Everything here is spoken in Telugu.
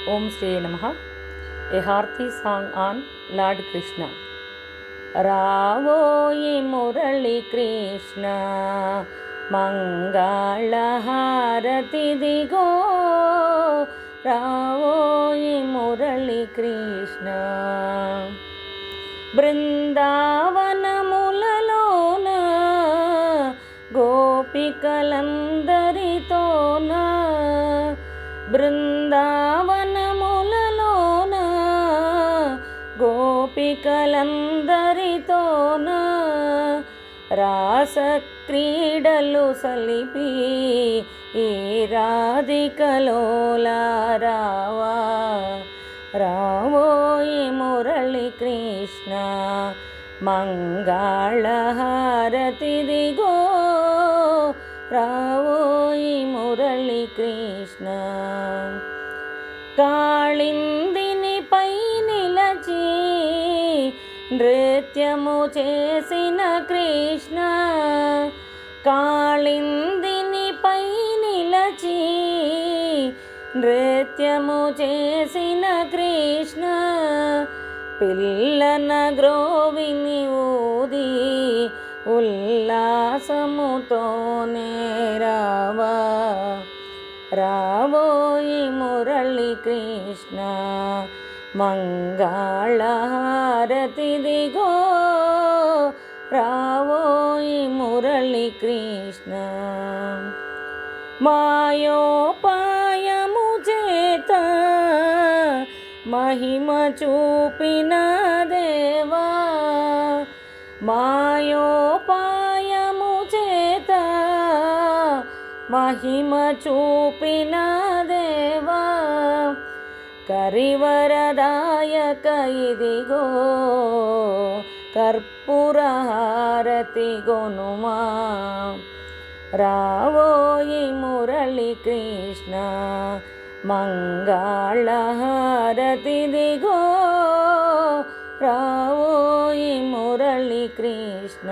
Om Shri Namaha. A hearty song on Lord Krishna. రావోయి మురళి కృష్ణ మంగళహారతిదిగో రావోయి మురళి కృష్ణ బృందావనములలోన గోపికలందరితోన బృందావనములలోన గోపికలందరితోన రాస క్రీడలు సలిపి ఈ రాధికలోలా రావా రావోయి మురళి కృష్ణ మంగళహారతిదిగో రావోయి మురళి కృష్ణ కాళిందిని పై నిలచి నృత్యము చేసిన కృష్ణ కాళిందిని పై నిలచి నృత్యము చేసిన కృష్ణ పిల్లన గ్రోవిని ఊది ఉల్లాసముతోనే రావా రావోయి మురళి కృష్ణ మంగళహారతిదిగో రావోయి మురళి కృష్ణ మాయోపాయము చేత మహిమ చూపిన దేవా మాయోపాయము చేత మహిమ చూపిన దేవా కరివరదాయక ఇదిగో కర్పూరహారతి గొనుమా రావోయి మురళి కృష్ణ మంగళహారతిదిగో రావోయి మురళి కృష్ణ.